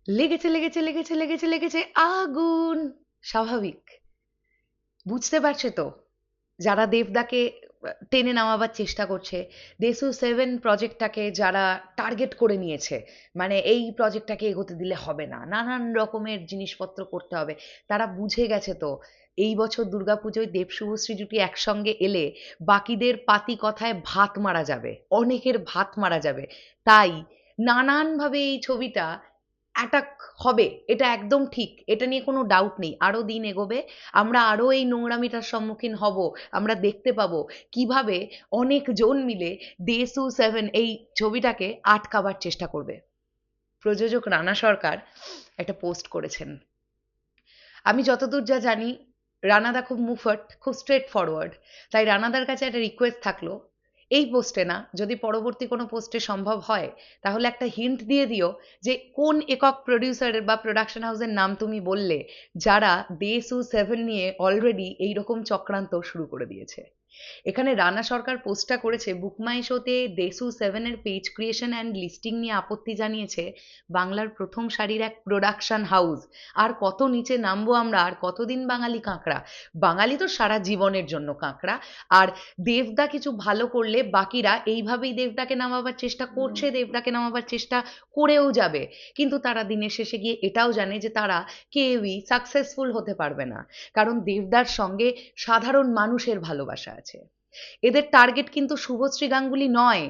লেগেছে লেগেছে লেগেছে লেগেছে লেগেছে আগুন। স্বাভাবিক। বুঝতে পারছে তো যারা দেবদাকে টেনে নামাবার চেষ্টা করছে, দেসু 7 প্রজেক্টটাকে যারা টার্গেট করে নিয়েছে, মানে এই প্রজেক্টটাকে এগোতে দিলে হবে না, নানান রকমের জিনিসপত্র করতে হবে, তারা বুঝে গেছে তো এই বছর দুর্গাপুজোয় দেব শুভশ্রী জুটি একসঙ্গে এলে বাকিদের পাতি কথায় ভাত মারা যাবে, অনেকের ভাত মারা যাবে। তাই নানানভাবে এই ছবিটা অ্যাটাক হবে, এটা একদম ঠিক, এটা নিয়ে কোনো ডাউট নেই। আরো দিন এগোবে, আমরা আরো এই নোংরামিটার সম্মুখীন হব। আমরা দেখতে পাবো কিভাবে অনেকজন মিলে দেসু 7 এই ছবিটাকে আটকাবার চেষ্টা করবে। প্রযোজক রানা সরকার একটা পোস্ট করেছেন। আমি যতদূর যা জানি, রানাদা খুব মুফট, খুব স্ট্রেট ফরওয়ার্ড। তাই রানাদার কাছে একটা রিকোয়েস্ট থাকলো, এই পোস্টে না, যদি পরবর্তী কোনো পোস্টে সম্ভব হয় তাহলে একটা হিন্ট দিয়ে দিও যে কোন একক প্রডিউসার বা প্রোডাকশন হাউসের নাম তুমি বললে যারা দেসু 7 নিয়ে অলরেডি এইরকম চক্রান্ত শুরু করে দিয়েছে। এখানে রানা সরকার পোস্টটা করেছে, বুকমাই শোতে দেসু 7 এর পেজ ক্রিয়েশন অ্যান্ড লিস্টিং নিয়ে আপত্তি জানিয়েছে বাংলার প্রথম সারির এক প্রোডাকশন হাউস। আর কত নিচে নামবো আমরা, আর কতদিন বাঙালি কাঁকড়া? বাঙালি তো সারা জীবনের জন্য কাঁকড়া। আর দেবদা কিছু ভালো করলে বাকিরা এইভাবেই দেবদাকে নামাবার চেষ্টা করছে, দেবদাকে নামাবার চেষ্টা করেও যাবে। কিন্তু তারা দিনের শেষে গিয়ে এটাও জানে যে তারা কেউই সাকসেসফুল হতে পারবে না, কারণ দেবদার সঙ্গে সাধারণ মানুষের ভালোবাসা আছে। এদের টার্গেট কিন্তু শুভশ্রী গাঙ্গুলি নয়,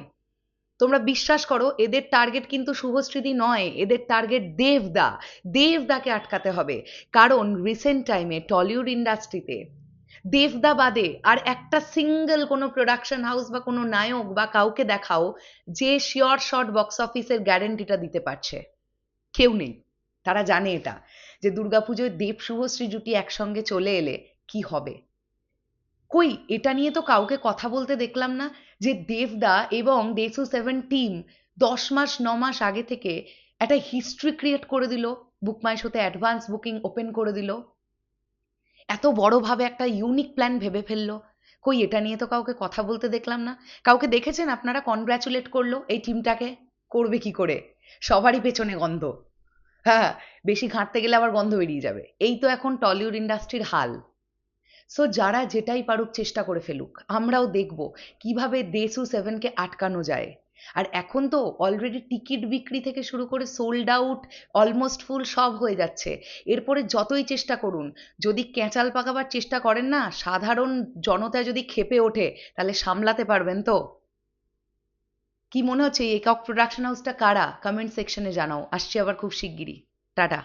তোমরা বিশ্বাস করো, এদের টার্গেট কিন্তু শুভশ্রীদি নয়, এদের টার্গেট দেবদা। দেবদাকে আটকাতে হবে। কারণ রিসেন্ট টাইমে টলিউড ইন্ডাস্ট্রিতে দেবদা বাদে আর একটা সিঙ্গেল কোনো প্রোডাকশন হাউস বা কোনো নায়ক বা কাউকে দেখাও যে শিওর শট বক্স অফিসের গ্যারেন্টিটা দিতে পারছে। কেউ নেই। তারা জানে এটা, যে দুর্গাপুজোয় দেব শুভশ্রী জুটি একসঙ্গে চলে এলে কি হবে। কই এটা নিয়ে তো কাউকে কথা বলতে দেখলাম না, যে দেবদা এবং দেসু 7 টিম 10 মাস 9 মাস আগে থেকে একটা হিস্ট্রি ক্রিয়েট করে দিল, বুকমাই শোতে অ্যাডভান্স বুকিং ওপেন করে দিল, এত বড়ভাবে একটা ইউনিক প্ল্যান ভেবে ফেললো। কই এটা নিয়ে তো কাউকে কথা বলতে দেখলাম না। কাউকে দেখেছেন আপনারা কনগ্র্যাচুলেট করলো এই টিমটাকে? করবে কি করে? সবারই পেছনে গন্ধ। হ্যাঁ, বেশি ঘাঁটতে গেলে আবার গন্ধ বেরিয়ে যাবে, এই তো এখন টলিউড ইন্ডাস্ট্রির হাল। সো যারা যেটাই পারুক চেষ্টা করে ফেলুক, আমরাও দেখব কিভাবে দেসু 7কে আটকানো যায়। আর এখন তো অলরেডি টিকিট বিক্রি থেকে শুরু করে সোল্ড আউট, অলমোস্ট ফুল সব হয়ে যাচ্ছে। এরপরে যতই চেষ্টা করুন, যদি ক্যাঁচাল পাকাবার চেষ্টা করেন না, সাধারণ জনতা যদি ক্ষেপে ওঠে, তাহলে সামলাতে পারবেন তো? কি মনে হচ্ছে এই একক প্রোডাকশন হাউসটা কারা? কমেন্ট সেকশনে জানাও। আসছি আবার খুব শিগগিরই। টাটা।